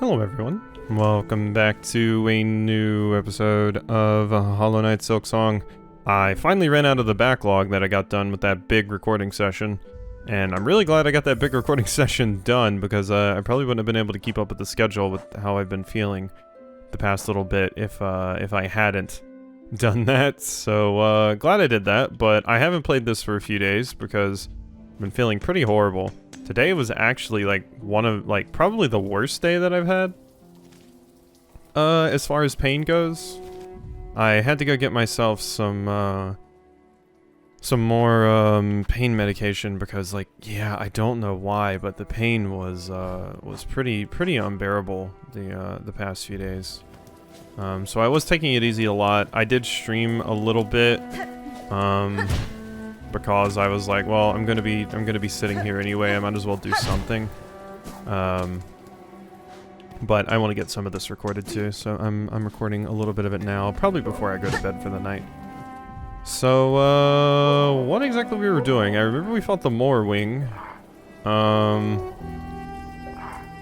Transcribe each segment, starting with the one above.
Hello everyone, welcome back to a new episode of Hollow Knight Silksong. I finally ran out of the backlog that I got done with that big recording session, and I'm really glad I got that big recording session done because I probably wouldn't have been able to keep up with the schedule with how I've been feeling the past little bit if I hadn't done that. So glad I did that, but I haven't played this for a few days because I've been feeling pretty horrible. Today was actually like one of probably the worst day that I've had as far as pain goes. I had to go get myself some more pain medication because I don't know why, but the pain was pretty unbearable the past few days. So I was taking it easy a lot. I did stream a little bit because I was like, well, I'm gonna be sitting here anyway. I might as well do something. But I want to get some of this recorded too, so I'm recording a little bit of it now, probably before I go to bed for the night. So what exactly we were doing? I remember we fought the Morwing.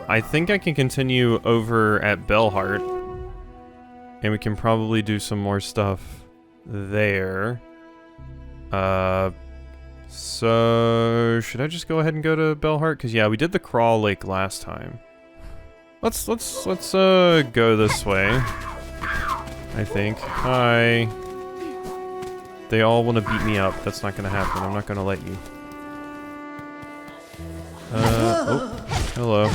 I think I can continue over at Bellheart, and we can probably do some more stuff there. So should I just go ahead and go to Bellheart? Cause yeah, we did the Crawl Lake last time. Let's go this way. I think. Hi. They all want to beat me up. That's not gonna happen. I'm not gonna let you. Oh, hello.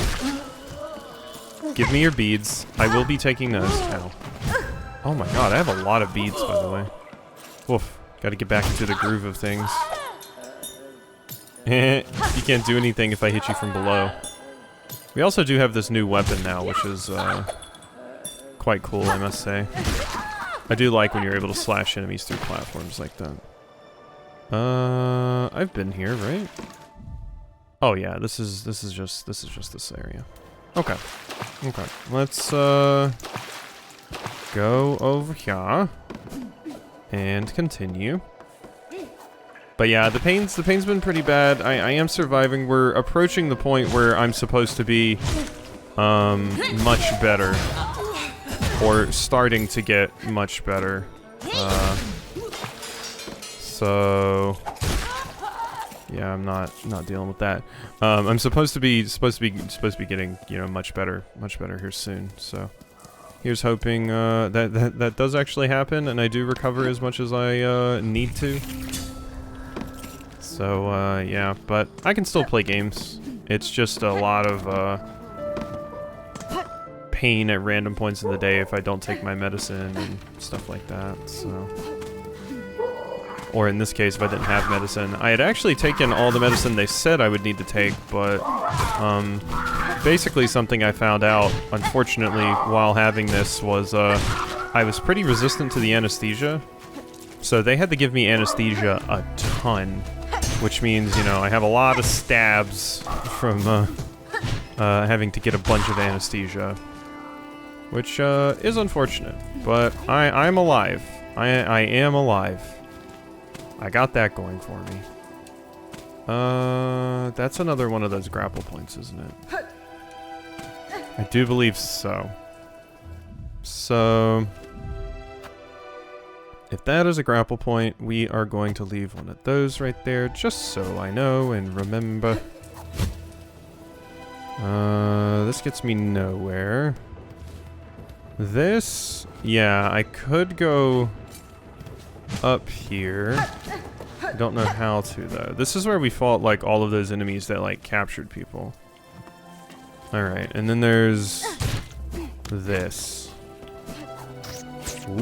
Give me your beads. I will be taking those. Ow. Oh my god, I have a lot of beads, by the way. Woof. Gotta get back into the groove of things. You can't do anything if I hit you from below. We also do have this new weapon now, which is quite cool, I must say. I do like when you're able to slash enemies through platforms like that. I've been here, right? Oh yeah, this is just this area. Okay. Okay. Let's go over here and continue. But yeah, the pain's been pretty bad. I am surviving. We're approaching the point where I'm supposed to be much better, or starting to get much better. So yeah, I'm not dealing with that. I'm supposed to be getting, you know, much better here soon. So here's hoping that does actually happen, and I do recover as much as I need to. So, yeah, but I can still play games. It's just a lot of, pain at random points in the day if I don't take my medicine and stuff like that, so. Or in this case, if I didn't have medicine. I had actually taken all the medicine they said I would need to take, but, basically something I found out, unfortunately, while having this was, I was pretty resistant to the anesthesia. So they had to give me anesthesia a ton. Which means, you know, I have a lot of stabs from having to get a bunch of anesthesia. Which is unfortunate. But I'm alive. I am alive. I got that going for me. That's another one of those grapple points, isn't it? I do believe so. So if that is a grapple point, we are going to leave one of those right there, just so I know and remember. This gets me nowhere. This, yeah, I could go up here. I don't know how to, though. This is where we fought, like, all of those enemies that, like, captured people. Alright, and then there's this.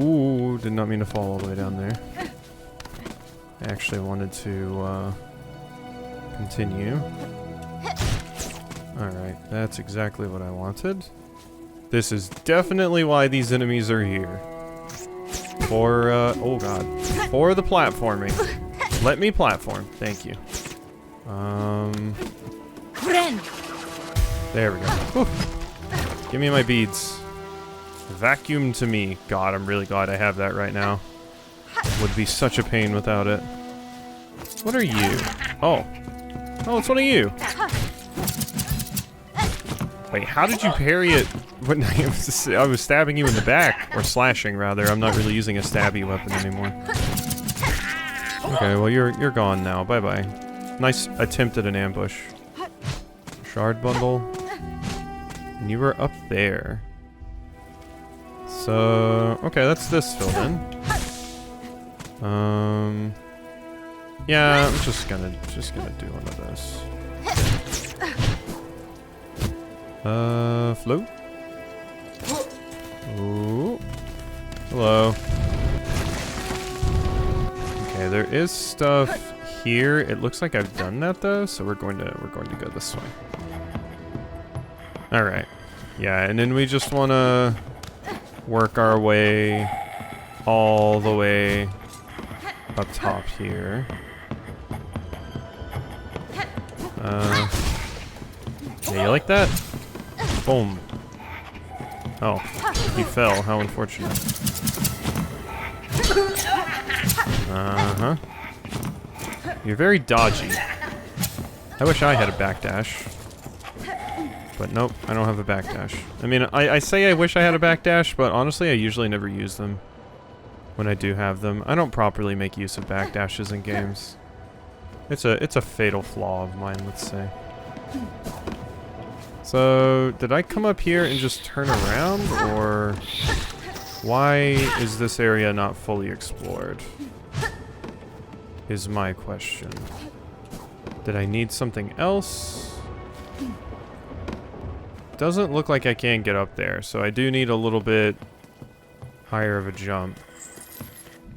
Ooh, did not mean to fall all the way down there. I actually wanted to continue. Alright, that's exactly what I wanted. This is definitely why these enemies are here. For, oh god. For the platforming. Let me platform, thank you. There we go. Oof. Give me my beads. Vacuum to me. God, I'm really glad I have that right now. Would be such a pain without it. What are you? Oh. Oh, it's one of you. Wait, how did you parry it But I was stabbing you in the back, or slashing rather. I'm not really using a stabby weapon anymore. Okay, well you're gone now. Bye bye. Nice attempt at an ambush. Shard bundle. And you were up there. So okay, that's this filled in. Yeah, I'm just gonna do one of those. Float. Ooh. Hello. Okay, there is stuff here. It looks like I've done that though, so we're going to go this way. All right. Yeah, and then we just want to work our way all the way up top here. Yeah, you like that? Boom. Oh, he fell. How unfortunate. Uh-huh. You're very dodgy. I wish I had a backdash. But nope, I don't have a backdash. I mean, I say I wish I had a backdash, but honestly, I usually never use them when I do have them. I don't properly make use of backdashes in games. It's a fatal flaw of mine, let's say. So, did I come up here and just turn around, or why is this area not fully explored? Is my question. Did I need something else? Doesn't look like I can get up there, so I do need a little bit higher of a jump.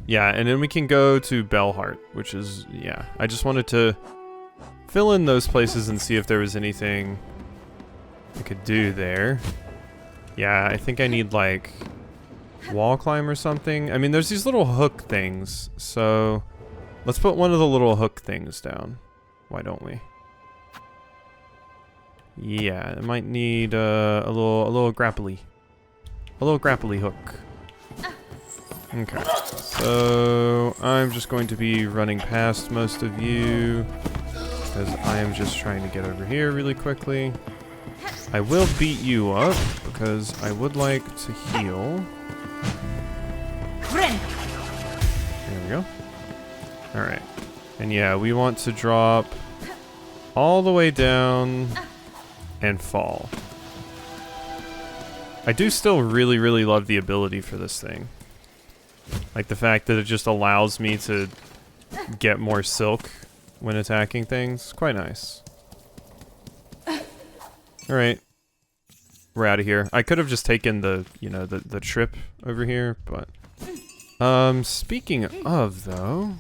Yeah, and then we can go to Bellheart, which is, yeah. I just wanted to fill in those places and see if there was anything I could do there. Yeah, I think I need, like, wall climb or something. I mean, there's these little hook things, so let's put one of the little hook things down. Why don't we? Yeah, it might need a little grapply hook. Okay, so I'm just going to be running past most of you because I am just trying to get over here really quickly. I will beat you up because I would like to heal. There we go. Alright. And yeah, we want to drop all the way down and fall. I do still really, really love the ability for this thing. Like the fact that it just allows me to get more silk when attacking things. Quite nice. Alright. We're out of here. I could have just taken the, you know, the trip over here, but... speaking of, though...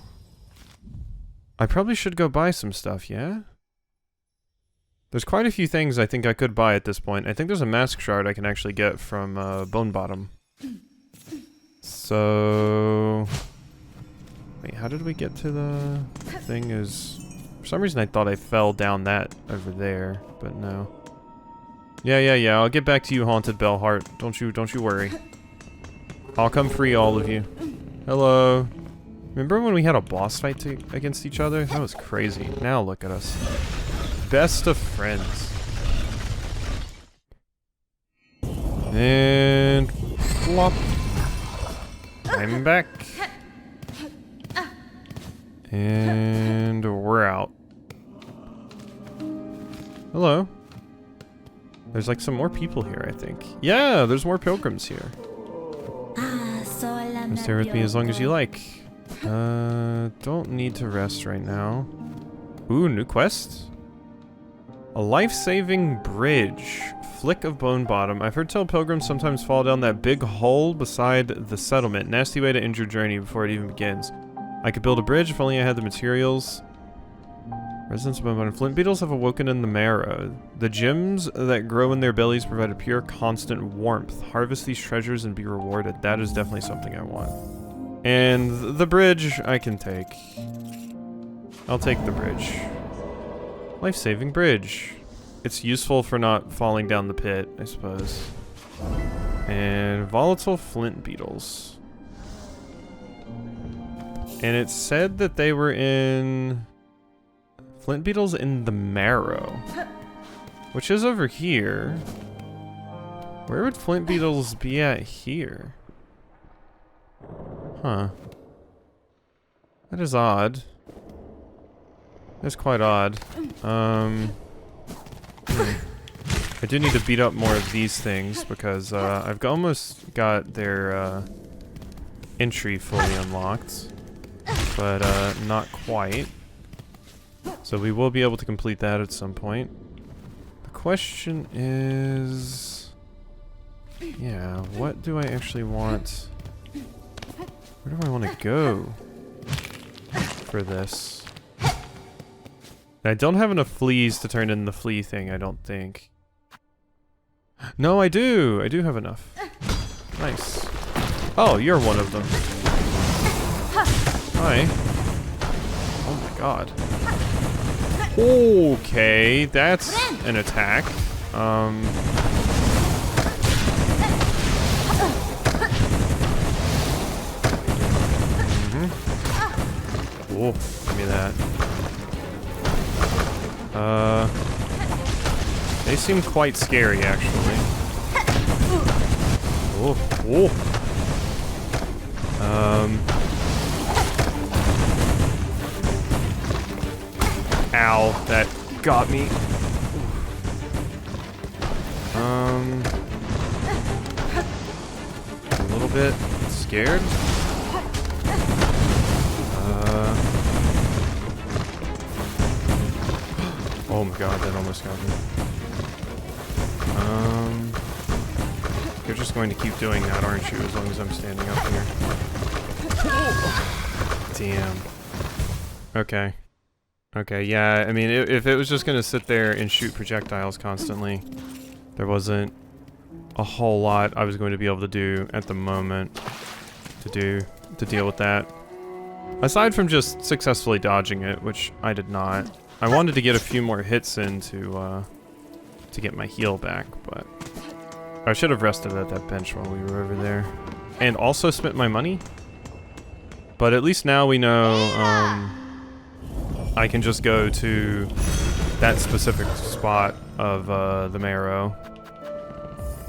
I probably should go buy some stuff, yeah? There's quite a few things I think I could buy at this point. I think there's a mask shard I can actually get from, Bone Bottom. So... Wait, how did we get to the thing is... For some reason I thought I fell down that over there, but no. Yeah, I'll get back to you, Haunted Bellheart. Don't you worry. I'll come free all of you. Hello. Remember when we had a boss fight against each other? That was crazy. Now look at us. Best of friends. And... flop. I'm back. And we're out. Hello. There's like some more people here, I think. Yeah, there's more pilgrims here. Stay with me as long as you like. Don't need to rest right now. Ooh, new quest? A life-saving bridge. Flick of Bone Bottom. I've heard tell pilgrims sometimes fall down that big hole beside the settlement. Nasty way to end your journey before it even begins. I could build a bridge if only I had the materials. Residents of Bone Bottom. Flintbeetles have awoken in the marrow. The gems that grow in their bellies provide a pure, constant warmth. Harvest these treasures and be rewarded. That is definitely something I want. And the bridge I can take. I'll take the bridge. Life-saving bridge. It's useful for not falling down the pit, I suppose. And volatile flint beetles. And it said that they were in... Flint beetles in the marrow. Which is over here. Where would Flintbeetles be at here? Huh. That is odd. That's quite odd. I do need to beat up more of these things because I've almost got their entry fully unlocked, but not quite. So we will be able to complete that at some point. The question is, yeah, what do I actually want? Where do I want to go for this? I don't have enough fleas to turn in the flea thing, I don't think. No, I do! I do have enough. Nice. Oh, you're one of them. Hi. Oh my god. Okay, that's an attack. Oh, give me that. They seem quite scary, actually. Oh, oh. Ow, that got me. A little bit scared. Oh my god, that almost got me. You're just going to keep doing that, aren't you, as long as I'm standing up here? Damn. Okay. Okay, yeah, I mean, if it was just gonna sit there and shoot projectiles constantly, there wasn't a whole lot I was going to be able to do at the moment to deal with that. Aside from just successfully dodging it, which I did not. I wanted to get a few more hits in to get my heal back, but I should have rested at that bench while we were over there. And also spent my money. But at least now we know I can just go to that specific spot of the marrow.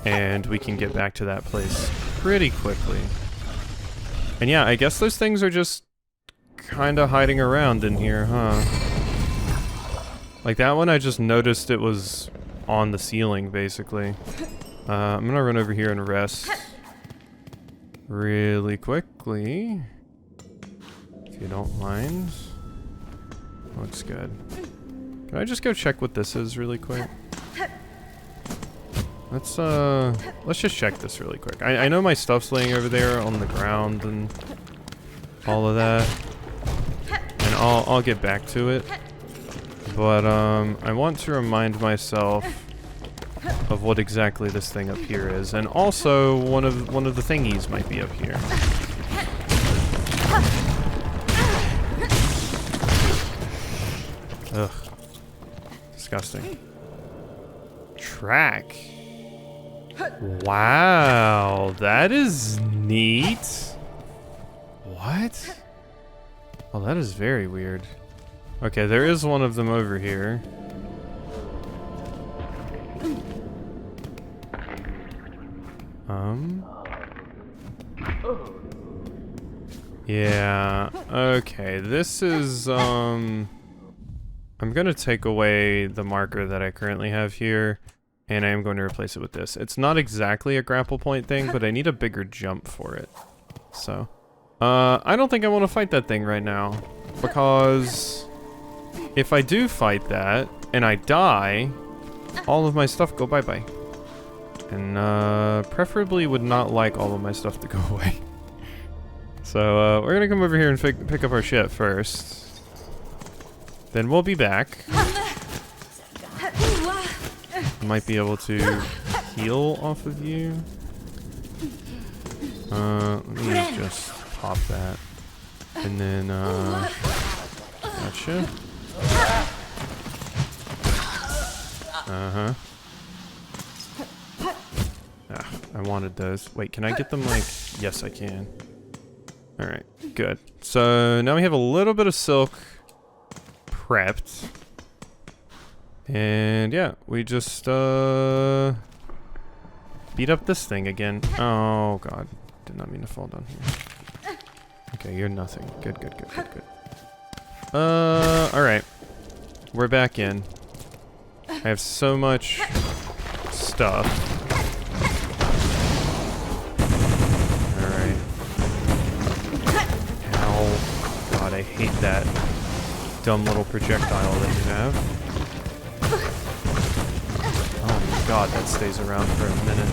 And we can get back to that place pretty quickly. And yeah, I guess those things are just kind of hiding around in here, huh? Like that one, I just noticed it was on the ceiling, basically. I'm gonna run over here and rest really quickly, if you don't mind. Looks good. Can I just go check what this is really quick? Let's just check this really quick. I know my stuff's laying over there on the ground and all of that, and I'll get back to it. But I want to remind myself of what exactly this thing up here is, and also one of the thingies might be up here. Ugh, disgusting. Track. Wow, that is neat. What? Oh, that is very weird. Okay, there is one of them over here. Yeah, okay, this is, I'm gonna take away the marker that I currently have here, and I am going to replace it with this. It's not exactly a grapple point thing, but I need a bigger jump for it. So, I don't think I want to fight that thing right now, because if I do fight that, and I die, all of my stuff go bye-bye. And, preferably would not like all of my stuff to go away. So, we're gonna come over here and pick up our shit first. Then we'll be back. Might be able to heal off of you. Let me just pop that. And then, gotcha. Uh-huh. Ah, I wanted those. Wait, can I get them like... Yes, I can. Alright, good. So, now we have a little bit of silk prepped. And yeah, we just, beat up this thing again. Oh god. Did not mean to fall down here. Okay, you're nothing. Good, good, good, good, good. Alright. We're back in. I have so much stuff. Alright. Ow. God, I hate that dumb little projectile that you have. Oh my god, that stays around for a minute.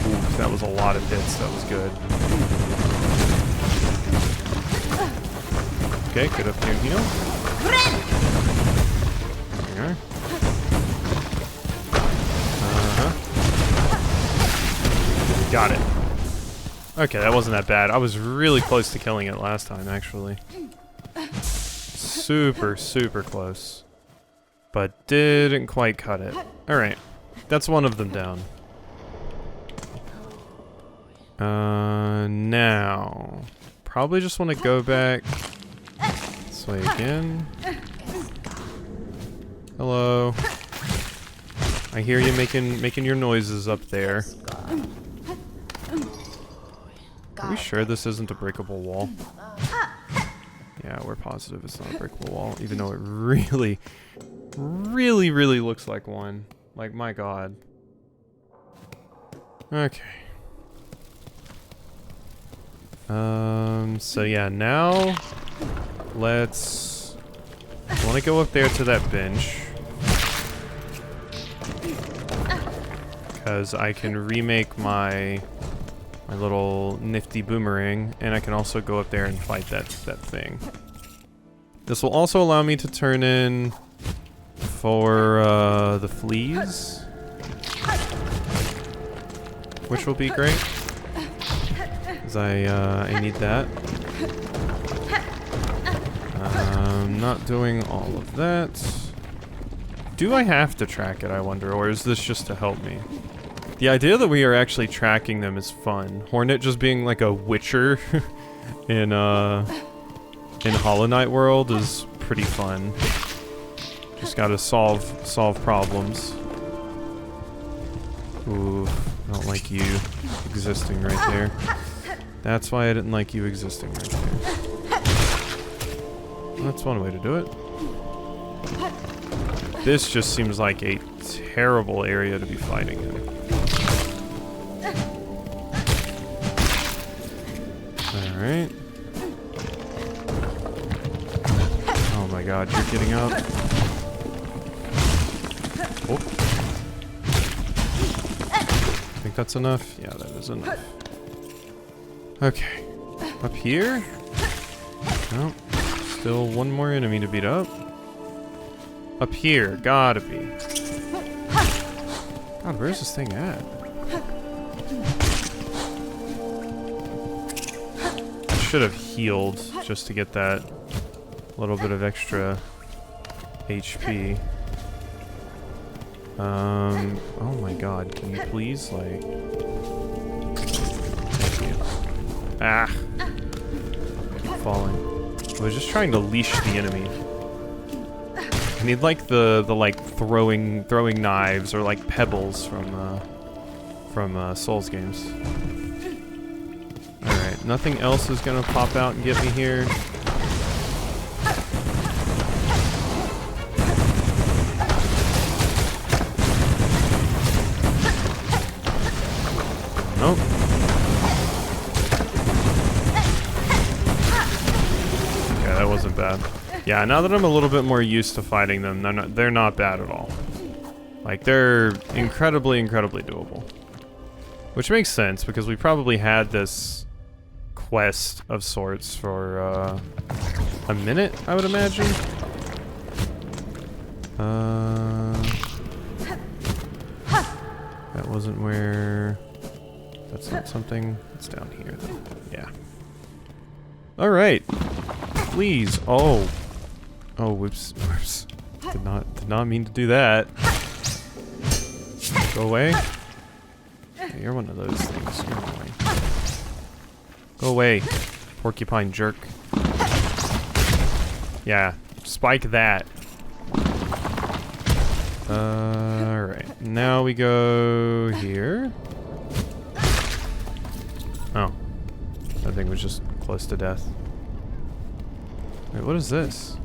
Ooh, that was a lot of hits. That was good. Okay, get up here and heal. There you are. Got it. Okay, that wasn't that bad. I was really close to killing it last time, actually. Super, super close. But didn't quite cut it. Alright. That's one of them down. Now... Probably just want to go back... this way again. Hello. I hear you making your noises up there. Are we sure this isn't a breakable wall? Yeah, we're positive it's not a breakable wall, even though it really, really, really looks like one. Like, my god. Okay. So yeah, now let's... I want to go up there to that bench. Because I can remake my little nifty boomerang, and I can also go up there and fight that thing. This will also allow me to turn in for the fleas, which will be great, because I need that. I'm not doing all of that. Do I have to track it, I wonder, or is this just to help me? The idea that we are actually tracking them is fun. Hornet just being like a witcher in Hollow Knight world is pretty fun. Just gotta solve problems. Ooh, I don't like you existing right there. That's why I didn't like you existing right there. That's one way to do it. This just seems like a terrible area to be fighting in. Alright. Oh my god, you're getting up. Oh. Think that's enough? Yeah, that is enough. Okay. Up here? No. Still one more enemy to beat up. Up here. Gotta be. God, where's this thing at? Should have healed just to get that little bit of extra HP. Oh my god, can you please, like... Thank you. Ah! I'm falling. I was just trying to leash the enemy. I need, like, the like, throwing knives or, like, pebbles from Souls games. Alright, nothing else is gonna pop out and get me here. Nope. Okay, that wasn't bad. Yeah, now that I'm a little bit more used to fighting them, they're not bad at all. Like, they're incredibly, incredibly doable. Which makes sense, because we probably had this quest of sorts for a minute, I would imagine. That wasn't where... That's not something... It's down here, though. Yeah. Alright. Please. Oh. Oh, whoops. Whoops. Did not mean to do that. Go away. Yeah, you're one of those things. Go away. Go away, porcupine jerk. Yeah, spike that. Alright, now we go here. Oh. That thing was just close to death. Wait, what is this?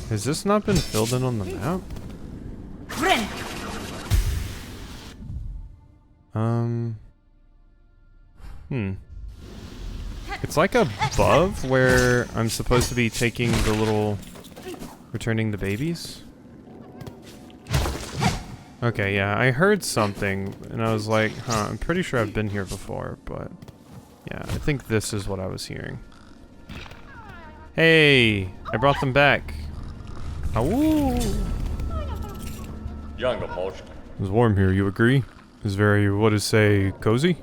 Has this not been filled in on the map? It's like above where I'm supposed to be taking the little... returning the babies? Okay, yeah, I heard something, and I was like, huh, I'm pretty sure I've been here before, but... yeah, I think this is what I was hearing. Hey! I brought them back. Awoo! It's warm here, you agree? It's very, what is say, cozy?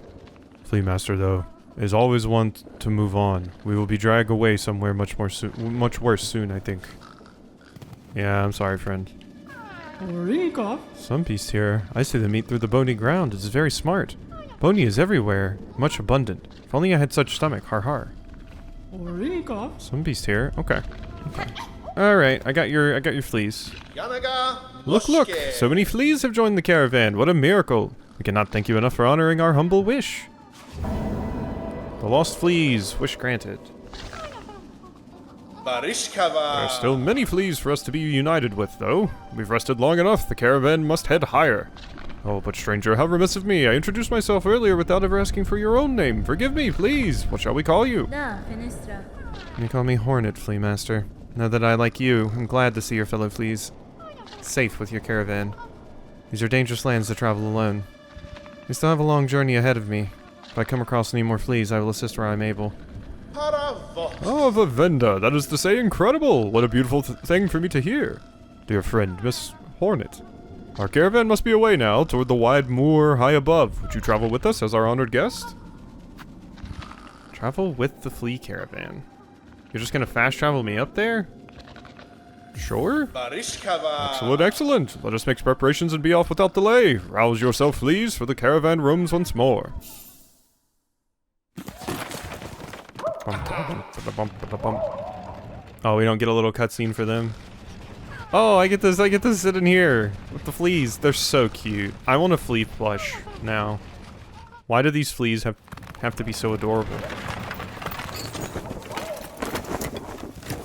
Flea Master, though, is always one to move on. We will be dragged away somewhere much worse soon, I think. Yeah, I'm sorry, friend. Some beast here. I see them eat through the bony ground. It's very smart. Bony is everywhere, much abundant. If only I had such stomach, har har. Some beast here. Okay. Alright, I got your fleas. Look, look! So many fleas have joined the caravan. What a miracle! We cannot thank you enough for honoring our humble wish. The lost fleas. Wish granted. There are still many fleas for us to be united with, though. We've rested long enough. The caravan must head higher. Oh, but stranger, how remiss of me. I introduced myself earlier without ever asking for your own name. Forgive me, please. What shall we call you? You call me Hornet, Flea Master. Now that I, like you, am glad to see your fellow fleas safe with your caravan. These are dangerous lands to travel alone. We still have a long journey ahead of me. If I come across any more fleas, I will assist where I am able. Oh, Vavenda, that is to say incredible! What a beautiful thing for me to hear. Dear friend, Miss Hornet. Our caravan must be away now, toward the wide moor high above. Would you travel with us as our honored guest? Travel with the flea caravan. You're just gonna fast travel me up there? Sure. Excellent, excellent. Let us make preparations and be off without delay. Rouse yourself, fleas, for the caravan roams once more. Oh, we don't get a little cutscene for them. Oh, I get to sit in here with the fleas. They're so cute. I want a flea plush now. Why do these fleas have to be so adorable?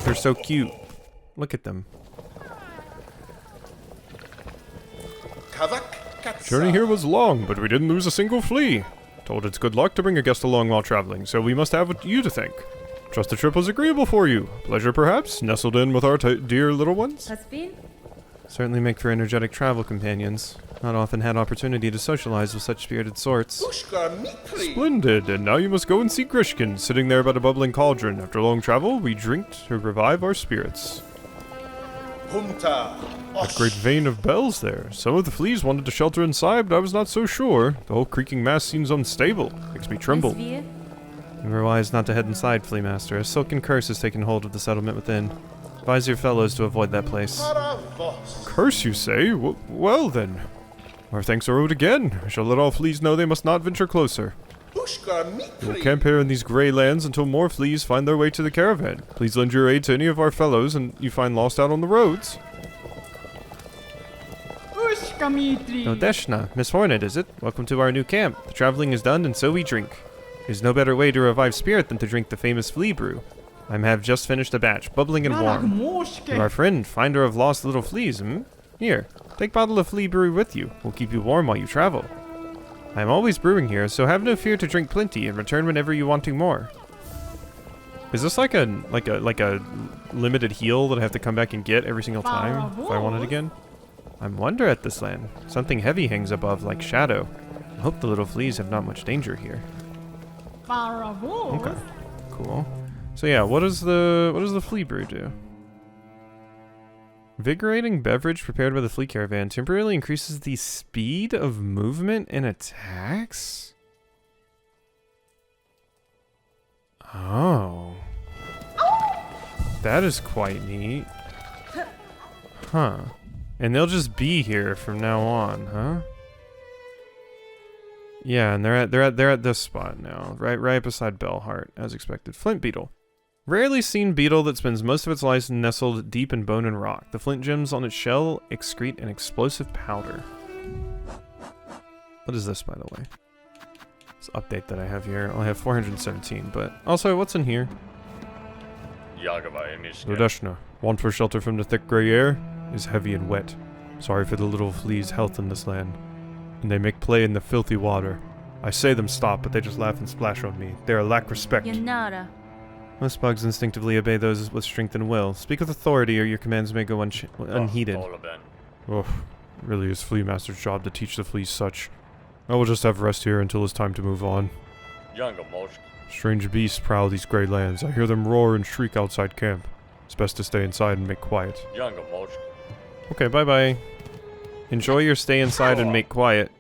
They're so cute. Look at them. Journey here was long, but we didn't lose a single flea. Told it's good luck to bring a guest along while traveling, so we must have you to thank. Trust the trip was agreeable for you. Pleasure, perhaps, nestled in with our dear little ones? Certainly make for energetic travel companions. Not often had opportunity to socialize with such spirited sorts. Splendid, and now you must go and see Grishkin, sitting there by the bubbling cauldron. After long travel, we drink to revive our spirits. A great vein of bells there. Some of the fleas wanted to shelter inside, but I was not so sure. The whole creaking mass seems unstable. Makes me tremble. You were wise not to head inside, Flea Master. A silken curse has taken hold of the settlement within. Advise your fellows to avoid that place. Curse, you say? Well then. Our thanks are owed again. I shall let all fleas know they must not venture closer. We will camp here in these grey lands until more fleas find their way to the caravan. Please lend your aid to any of our fellows and you find lost out on the roads. No Deshna, Miss Hornet, is it? Welcome to our new camp. The traveling is done and so we drink. There's no better way to revive spirit than to drink the famous flea brew. I have just finished a batch, bubbling and warm. You're our friend, finder of lost little fleas, Here, take a bottle of flea brew with you. We'll keep you warm while you travel. I am always brewing here, so have no fear to drink plenty and return whenever you wanting more. Is this like a limited heal that I have to come back and get every single time if I want it again? I wonder at this land. Something heavy hangs above like shadow. I hope the little fleas have not much danger here. Okay, cool. So yeah, what does the flea brew do? Invigorating beverage prepared by the flea caravan temporarily increases the speed of movement and attacks? Oh. That is quite neat. Huh. And they'll just be here from now on, huh? Yeah, and they're at this spot now, right beside Bellheart, as expected. Flintbeetle. Rarely seen beetle that spends most of its life nestled deep in bone and rock. The flint gems on its shell excrete an explosive powder. What is this, by the way? This update that I have here. I have 417, but also, what's in here? Ludeshna, want for shelter from the thick gray air? Is heavy and wet. Sorry for the little fleas' health in this land. And they make play in the filthy water. I say them stop, but they just laugh and splash on me. They are lack respect. Yanara. Most bugs instinctively obey those with strength and will. Speak with authority, or your commands may go unheeded. Oh, really is Flea Master's job to teach the fleas such. I will just have rest here until it's time to move on. Strange beasts prowl these gray lands. I hear them roar and shriek outside camp. It's best to stay inside and make quiet. Okay, bye-bye. Enjoy your stay inside and make quiet.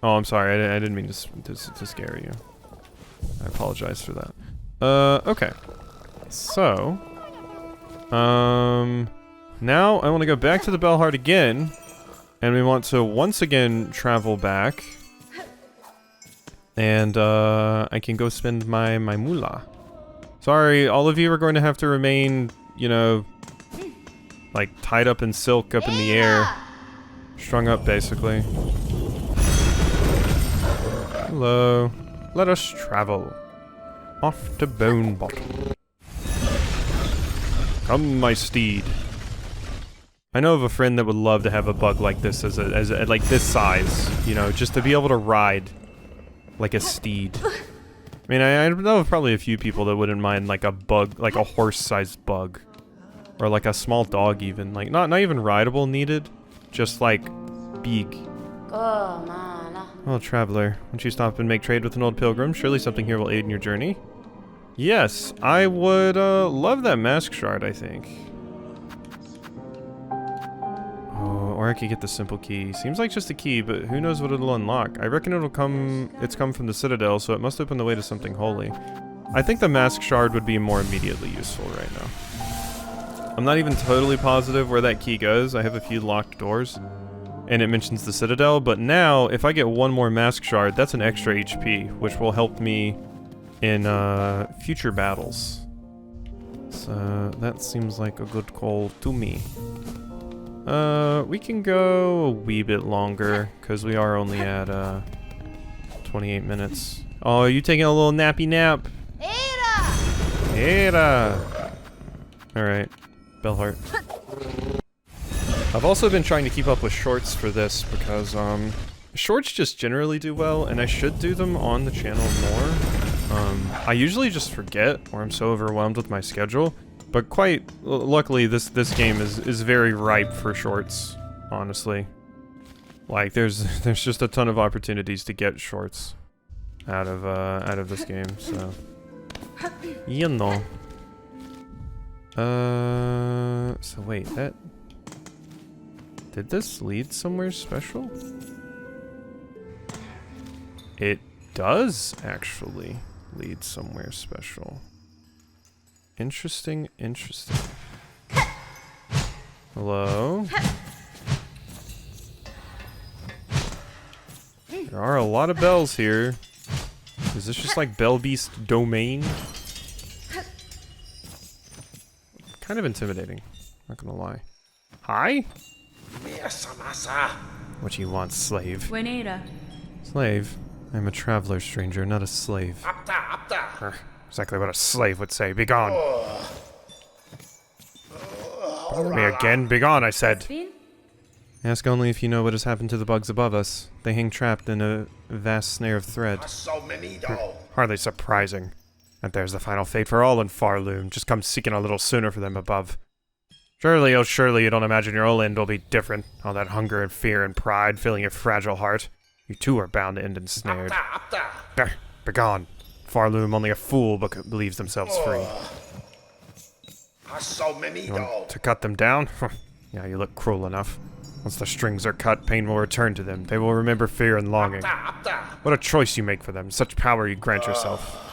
Oh, I'm sorry. I didn't mean to scare you. I apologize for that. Okay. So, now I want to go back to the Bellheart again, and we want to once again travel back, and I can go spend my moolah. Sorry, all of you are going to have to remain, you know, like tied up in silk up in the air, strung up basically. Hello, let us travel off to Bone Bottom. Come, my steed. I know of a friend that would love to have a bug like this as a like this size, you know, just to be able to ride like a steed. I mean, I know of probably a few people that wouldn't mind like a bug, like a horse-sized bug, or like a small dog even, like not even rideable needed, just like big. Well, traveler, won't you stop and make trade with an old pilgrim? Surely something here will aid in your journey. Yes, I would love that mask shard, I think. Oh, or I could get the simple key. Seems like just a key, but who knows what it'll unlock. I reckon it's come from the Citadel, so it must open the way to something holy. I think the mask shard would be more immediately useful right now. I'm not even totally positive where that key goes. I have a few locked doors, and it mentions the Citadel, but now, if I get one more mask shard, that's an extra HP, which will help me in future battles. So that seems like a good call to me. We can go a wee bit longer, because we are only at 28 minutes. Oh, are you taking a little nappy nap? Era! Alright, Bellheart. I've also been trying to keep up with shorts for this, because shorts just generally do well, and I should do them on the channel more. I usually just forget, or I'm so overwhelmed with my schedule, but quite luckily this game is very ripe for shorts, honestly. Like there's just a ton of opportunities to get shorts out of this game, so you know. So wait, did this lead somewhere special? It does actually lead somewhere special. Interesting, interesting. Hello? There are a lot of bells here. Is this just like Bell Beast domain? Kind of intimidating, not gonna lie. Hi? What do you want, slave? Slave? I'm a traveler, stranger, not a slave. Exactly what a slave would say. Begone! Bother me again. Begone, I said! Ask only if you know what has happened to the bugs above us. They hang trapped in a vast snare of thread. Hardly surprising. And there's the final fate for all in Farloom. Just come seeking a little sooner for them above. Surely, oh surely you don't imagine your own end will be different. All that hunger and fear and pride filling your fragile heart. You too are bound to end ensnared. Begone. Farloom, only a fool believes themselves free. You want to cut them down? Yeah, you look cruel enough. Once the strings are cut, pain will return to them. They will remember fear and longing. What a choice you make for them. Such power you grant yourself.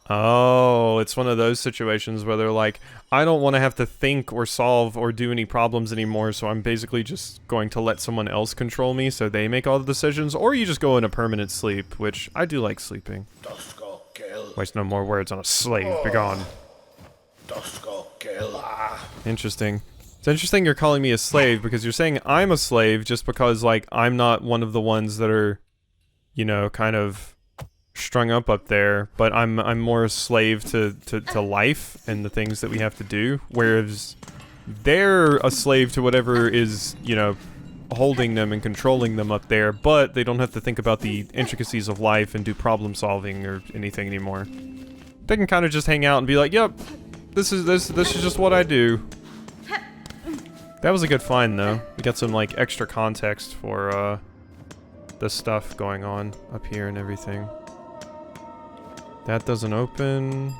Oh, it's one of those situations where they're like, I don't want to have to think or solve or do any problems anymore, so I'm basically just going to let someone else control me so they make all the decisions, or you just go in a permanent sleep, which I do like sleeping. Waste no more words on a slave. Begone. Interesting. It's interesting you're calling me a slave, because you're saying I'm a slave just because, like, I'm not one of the ones that are, you know, kind of strung up there, but I'm more a slave to life and the things that we have to do, whereas they're a slave to whatever is, you know, holding them and controlling them up there, but they don't have to think about the intricacies of life and do problem solving or anything anymore. They can kind of just hang out and be like, yep, this is just what I do. That was a good find, though. We got some, like, extra context for the stuff going on up here and everything. That doesn't open.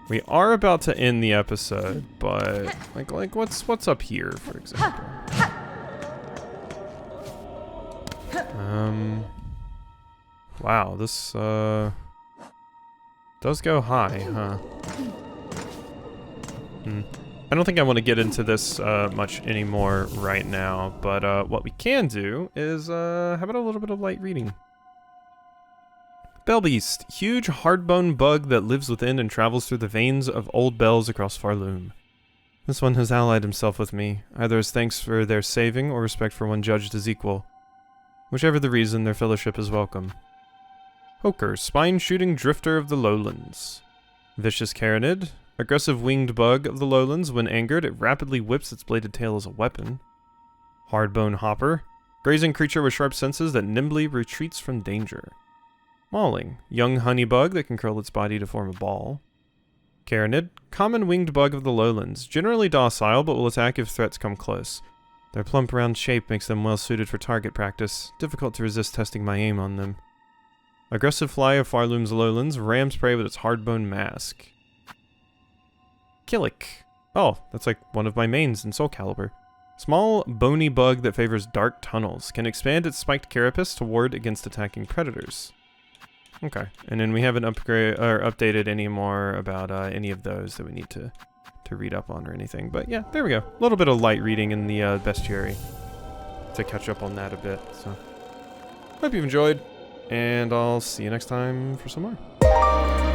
We are about to end the episode, but like what's up here, for example? Wow, this does go high, huh? I don't think I want to get into this much anymore right now, but what we can do is how about a little bit of light reading? Bellbeast, huge hardbone bug that lives within and travels through the veins of old bells across Farloom. This one has allied himself with me, either as thanks for their saving or respect for one judged as equal. Whichever the reason, their fellowship is welcome. Hoker, spine-shooting drifter of the lowlands. Vicious Carinid, aggressive winged bug of the lowlands. When angered, it rapidly whips its bladed tail as a weapon. Hardbone hopper, grazing creature with sharp senses that nimbly retreats from danger. Mauling, young honey bug that can curl its body to form a ball. Carinid, common winged bug of the lowlands, generally docile but will attack if threats come close. Their plump round shape makes them well suited for target practice, difficult to resist testing my aim on them. Aggressive fly of Farloom's lowlands, rams prey with its hardbone mask. Killick. Oh, that's like one of my mains in Soul Calibur. Small, bony bug that favors dark tunnels, can expand its spiked carapace to ward against attacking predators. Okay, and then we haven't updated any more about any of those that we need to read up on or anything. But yeah, there we go. A little bit of light reading in the bestiary to catch up on that a bit. So, hope you've enjoyed, and I'll see you next time for some more.